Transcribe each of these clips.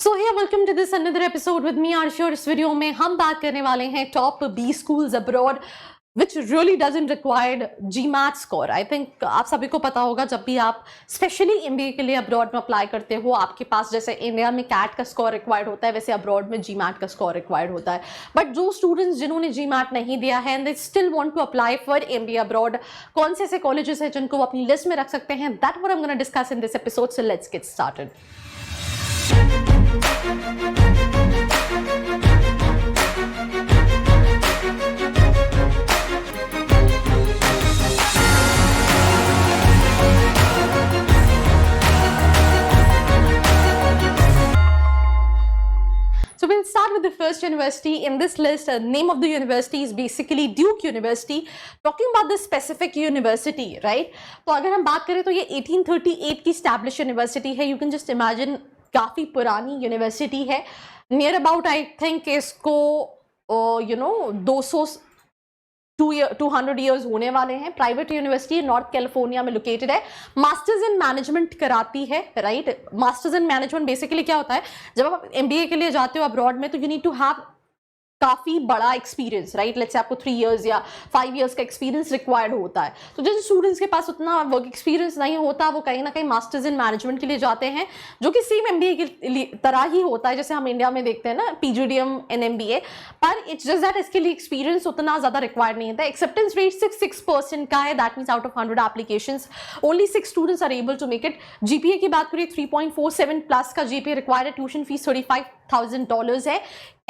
So hey welcome to this another episode with me Aarshi और इस वीडियो में हम बात करने वाले हैं top B schools abroad which really doesn't required GMAT score. I think आप सभी को पता होगा जब भी आप स्पेशली एमबीए के लिए अब्रॉड में अप्लाई करते हो आपके पास जैसे इंडिया में कैट का स्कोर रिक्वायर्ड होता है वैसे अब्रॉड में जीमैट का स्कोर रिक्वायर्ड होता है। बट जो स्टूडेंट्स जिन्होंने जीमैट नहीं दिया है and they still want to apply for MBA abroad, कौन से ऐसे कॉलेजेस हैं जिनको वो अपनी लिस्ट में रख सकते हैं, that what I am gonna discuss in this episode. So let's get started. So we'll start with the first university in this list. Name of the university is basically Duke University. Talking about this specific university, right? तो अगर हम बात करें तो ये 1838 की established university है. You can just imagine काफी पुरानी यूनिवर्सिटी है. नियर अबाउट आई थिंक इसको 200 ईयर्स होने वाले हैं. प्राइवेट यूनिवर्सिटी नॉर्थ कैलिफोर्निया में लोकेटेड है. मास्टर्स इन मैनेजमेंट कराती है, right? Masters in management basically क्या होता है, जब आप एमबीए के लिए जाते हो अब्रॉड में तो यू नीड टू हैव काफी बड़ा एक्सपीरियंस, राइट? लेट्स से आपको 3 इयर्स या 5 इयर्स का एक्सपीरियंस रिक्वायर्ड होता है. तो जैसे स्टूडेंट्स के पास उतना वर्क एक्सपीरियंस नहीं होता वो कहीं ना कहीं मास्टर्स इन मैनेजमेंट के लिए जाते हैं, जो कि सेम एमबीए की तरह ही होता है जैसे हम इंडिया में देखते हैं ना, पीजीडीएम एंड एमबीए. पर इट्स जस्ट दैट इसके लिए एक्सपीरियंस उतना ज्यादा रिक्वायर्ड नहीं होता. एक्सेप्टेंस रेट 6% का है. That means out of 100 applications only 6 students are able to make it. GPA की बात करिए 3.47 प्लस का जीपीए रिक्वायर्ड है. ट्यूशन फीस $35,000 है.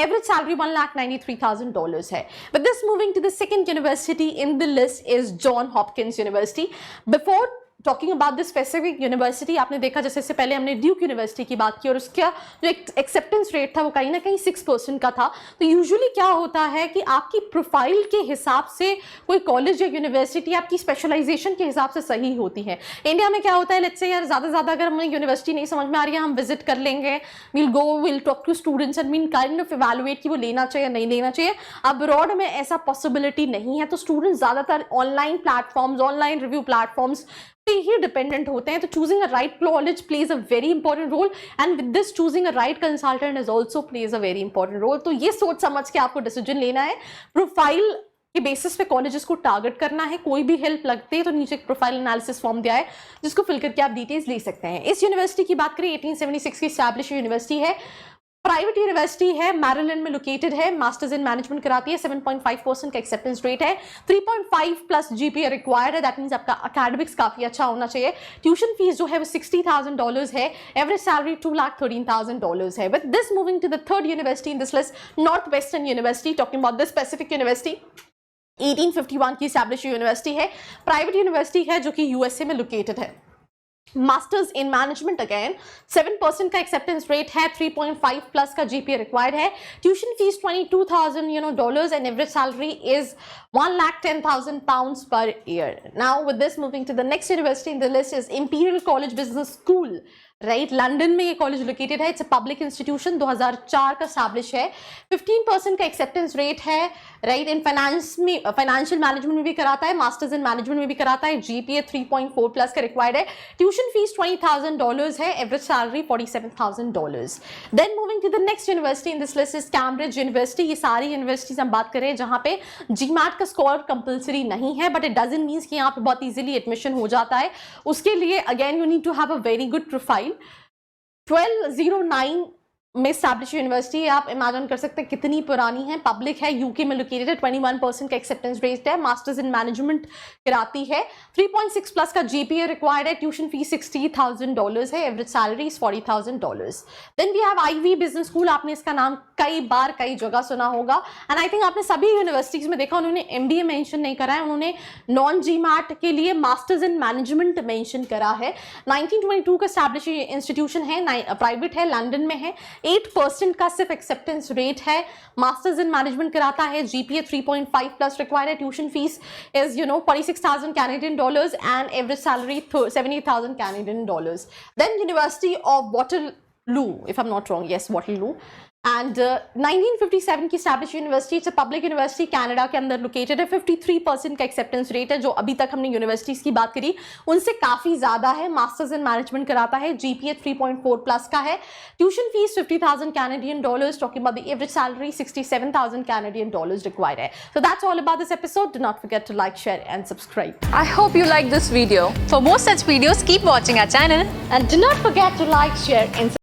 Average salary $1,93,000 है. But this moving to the second university in the list is John Hopkins University. Before talking about this specific university, आपने देखा जैसे इससे पहले हमने ड्यूक यूनिवर्सिटी की बात की और उसका जो एक्सेप्टेंस रेट था वो कहीं ना कहीं 6% का था. तो यूजुअली क्या होता है कि आपकी प्रोफाइल के हिसाब से कोई कॉलेज या यूनिवर्सिटी आपकी स्पेशलाइजेशन के हिसाब से सही होती है. इंडिया में क्या होता है, लेट्स से यार ज़्यादा अगर हमें यूनिवर्सिटी नहीं समझ में आ रही है हम विजिट कर लेंगे, will talk to students and mean kind of evaluate कि वो लेना चाहिए या नहीं लेना चाहिए. अब्रॉड में ऐसा पॉसिबिलिटी नहीं है. तो स्टूडेंट्स ज़्यादातर online platforms, online review platforms पे ही डिपेंडेंट होते हैं. तो choosing a right college plays a very important role and with this choosing a right consultant is also plays a very important role. तो ये सोच समझ के आपको डिसीजन लेना है. प्रोफाइल के बेसिस पे कॉलेजेस को टारगेट करना है. कोई भी हेल्प लगती है तो नीचे एक प्रोफाइल एनालिसिस फॉर्म दिया है जिसको फिल करके आप डिटेल्स ले सकते हैं. इस यूनिवर्सिटी की बात करें 1876 की एस्टैब्लिश यूनिवर्सिटी है. प्राइवेट यूनिवर्सिटी है, मैरीलैंड में लोकेटेड है. मास्टर्स इन मैनेजमेंट कराती है. 7.5% का एक्सेप्टेंस रेट है. 3.5 प्लस जीपीए रिक्वायर्ड है. दैट मींस आपका अकेडमिक्स काफी अच्छा होना चाहिए. ट्यूशन फीस जो है वो $60,000 है. एवरेज सैलरी $2,13,000 है. With this moving to the third university in this list, Northwestern University. Talking about this specific university 1851 की एस्टैब्लिश यूनिवर्सिटी है. प्राइवेट यूनिवर्सिटी है जो कि यूएसए में लोकेटेड है. मास्टर्स इन मैनेजमेंट अगेन 7% का एक्सेप्टेंस रेट है. 3.5 प्लस का जीपीए रिक्वायर्ड है. Tuition fees $22,000 and average salary is £1,10,000 per year. Now with this moving to the next university in the list is Imperial College Business School. Right, London में ये college located है. It's a public institution, 2004 का establish है. 15% का acceptance rate है. Right, in finance में, financial management में भी कराता है, मास्टर्स इन मैनेजमेंट में भी कराता है. जीपीए 3.4 प्लस का रिक्वायर्ड है. ट्यूशन फीस $20,000 है. Average salary $47,000. Then moving to the next university in this list is Cambridge University. ये सारी यूनिवर्सिटीज हम बात करें जहाँ पे जीमैट का स्कोर कंपलसरी नहीं है, बट इट डजंट मीन्स कि यहाँ पे बहुत इजीली एडमिशन हो जाता है. उसके लिए again you need to have a very good profile. 1209 में एस्टैब्लिश यूनिवर्सिटी, आप इमेजिन कर सकते हैं कितनी पुरानी है. पब्लिक है, यूके में लोकेटेड है. 21% का एक्सेप्टेंस रेट है. मास्टर्स इन मैनेजमेंट कराती है. 3.6 प्लस का जीपीए रिक्वायर्ड है. ट्यूशन फीस $60,000 है. Average salary is $40,000. Then we have Ivy business school. आपने इसका नाम कई बार कई जगह सुना होगा एंड आई थिंक आपने सभी यूनिवर्सिटीज में देखा उन्होंने एमबीए मेंशन नहीं करा है, उन्होंने नॉन जीमैट के लिए मास्टर्स इन मैनेजमेंट मेंशन करा है. 1922 का एस्टैब्लिश इंस्टीट्यूशन है, प्राइवेट है, लंदन में है. 8% का सिर्फ एक्सेप्टेंस रेट है. मास्टर्स इन मैनेजमेंट कराता है. जीपीए 3.5 प्लस रिक्वायर्ड है. Tuition fees is $46,000 and average salary $70,000. Then university of Waterloo, if I'm not wrong, yes, Waterloo. And 1957 की establish university, it's a public university, Canada के अंदर located है। 53% का acceptance rate है, जो अभी तक हमने यूनिवर्सिटीज की बात करी उनसे काफी ज्यादा है। मास्टर्स इन मैनेजमेंट कराता है, जीपीए 3.4 प्लस का है। Tuition fees $50,000 Canadian dollars, talking about the average salary $67,000 Canadian dollars required है। So that's all about this episode. Do not forget to like, share and subscribe. I hope you like this video. For more such videos, keep watching our channel. And do not forget to like, share and subscribe.